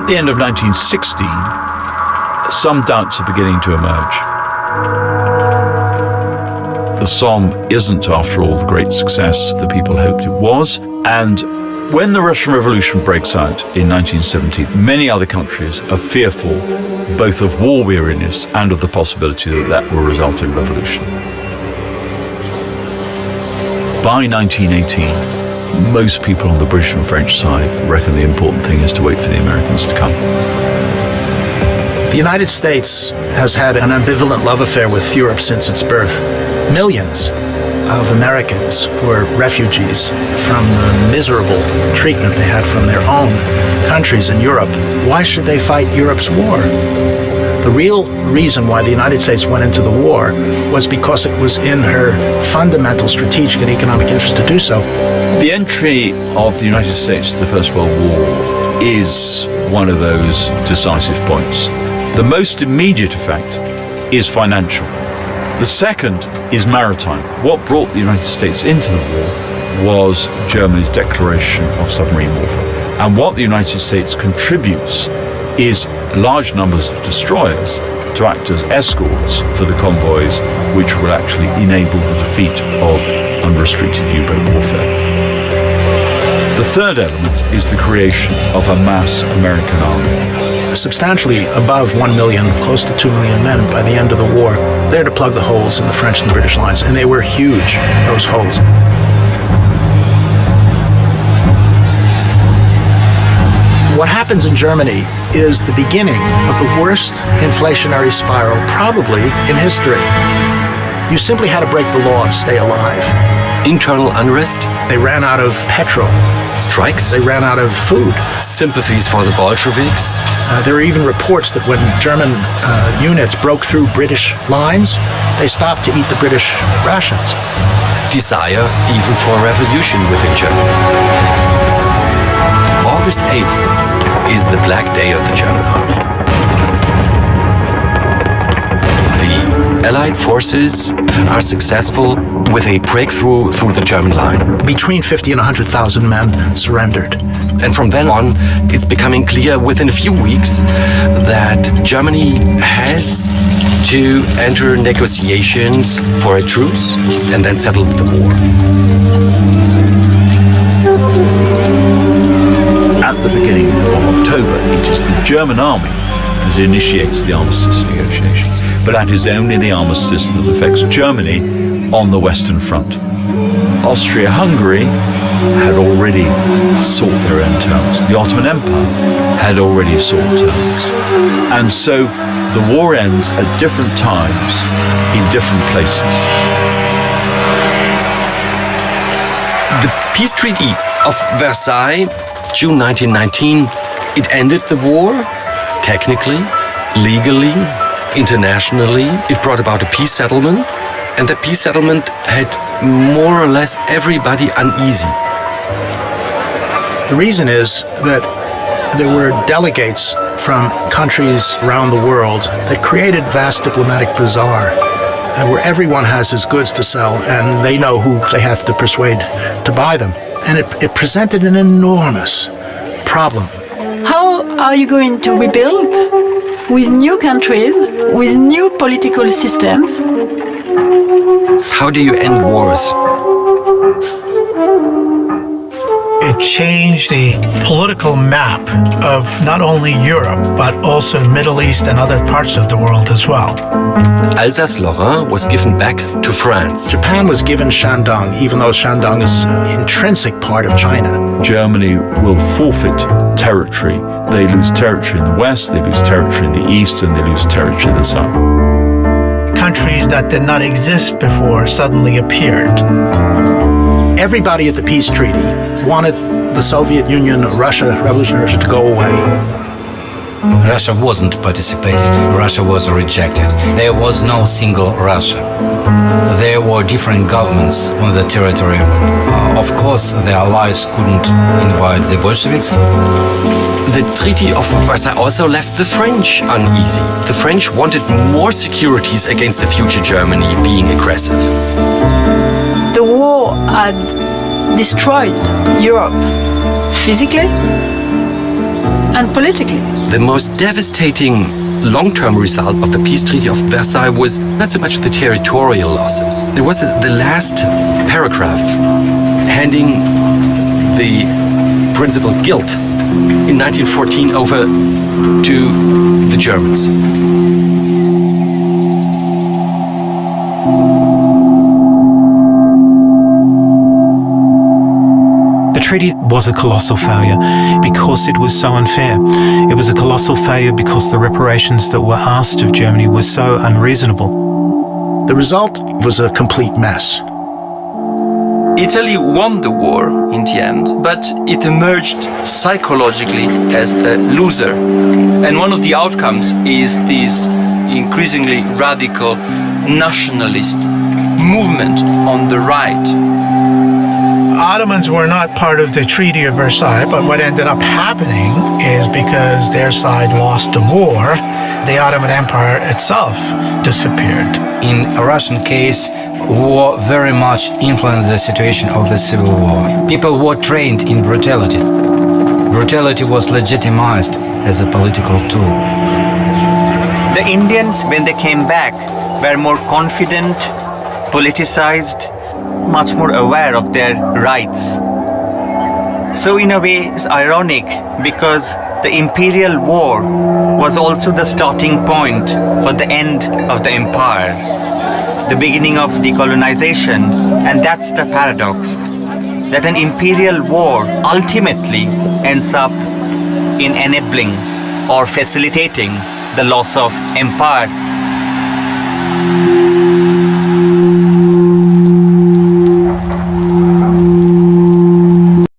At the end of 1916, some doubts are beginning to emerge. The Somme isn't, after all, the great success that people hoped it was. And when the Russian Revolution breaks out in 1917, many other countries are fearful both of war weariness and of the possibility that that will result in revolution. By 1918, most people on the British and French side reckon the important thing is to wait for the Americans to come. The United States has had an ambivalent love affair with Europe since its birth. Millions of Americans who are refugees from the miserable treatment they had from their own countries in Europe. Why should they fight Europe's war? The real reason why the United States went into the war was because it was in her fundamental strategic and economic interest to do so. The entry of the United States to the First World War is one of those decisive points. The most immediate effect is financial. The second is maritime. What brought the United States into the war was Germany's declaration of submarine warfare. And what the United States contributes is large numbers of destroyers to act as escorts for the convoys, which will actually enable the defeat of unrestricted U-boat warfare. The third element is the creation of a mass American army. Substantially above 1 million, close to 2 million men by the end of the war, there to plug the holes in the French and the British lines, and they were huge, those holes. What happens in Germany is the beginning of the worst inflationary spiral probably in history. You simply had to break the law to stay alive. Internal unrest. They ran out of petrol. Strikes. They ran out of food. Sympathies for the Bolsheviks. There are even reports that when German units broke through British lines, they stopped to eat the British rations. Desire even for a revolution within Germany. August 8th is the Black Day of the German army. The Allied forces are successful with a breakthrough through the German line. Between 50 and 100,000 men surrendered. And from then on, it's becoming clear within a few weeks that Germany has to enter negotiations for a truce and then settle the war. At the beginning of October, it is the German army that initiates the armistice negotiations, but that is only the armistice that affects Germany on the Western Front. Austria-Hungary had already sought their own terms. The Ottoman Empire had already sought terms. And so the war ends at different times in different places. The peace treaty of Versailles, June 1919, it ended the war, technically, legally, internationally. It brought about a peace settlement, and the peace settlement had more or less everybody uneasy. The reason is that there were delegates from countries around the world that created vast diplomatic bazaar, where everyone has his goods to sell and they know who they have to persuade to buy them. And it presented an enormous problem. How are you going to rebuild with new countries, with new political systems? How do you end wars? It changed the political map of not only Europe, but also Middle East and other parts of the world as well. Alsace-Lorraine was given back to France. Japan was given Shandong, even though Shandong is an intrinsic part of China. Germany will forfeit territory. They lose territory in the west, they lose territory in the east, and they lose territory in the south. Countries that did not exist before suddenly appeared. Everybody at the peace treaty wanted the Soviet Union, Russia, revolutionary Russia, to go away. Russia wasn't participating. Russia was rejected. There was no single Russia. There were different governments on the territory. Of course, the Allies couldn't invite the Bolsheviks. The Treaty of Versailles also left the French uneasy. The French wanted more securities against the future Germany being aggressive. The war had destroyed Europe physically, and politically. The most devastating long-term result of the Peace Treaty of Versailles was not so much the territorial losses. It was the last paragraph handing the principal guilt in 1914 over to the Germans. The treaty was a colossal failure because it was so unfair. It was a colossal failure because the reparations that were asked of Germany were so unreasonable. The result was a complete mess. Italy won the war in the end, but it emerged psychologically as a loser. And one of the outcomes is this increasingly radical nationalist movement on the right. Ottomans were not part of the Treaty of Versailles, but what ended up happening is because their side lost the war, the Ottoman Empire itself disappeared. In a Russian case, war very much influenced the situation of the civil war. People were trained in brutality. Brutality was legitimized as a political tool. The Indians, when they came back, were more confident, politicized, much more aware of their rights. So in a way, it's ironic because the imperial war was also the starting point for the end of the empire, the beginning of decolonization, and that's the paradox, that an imperial war ultimately ends up in enabling or facilitating the loss of empire.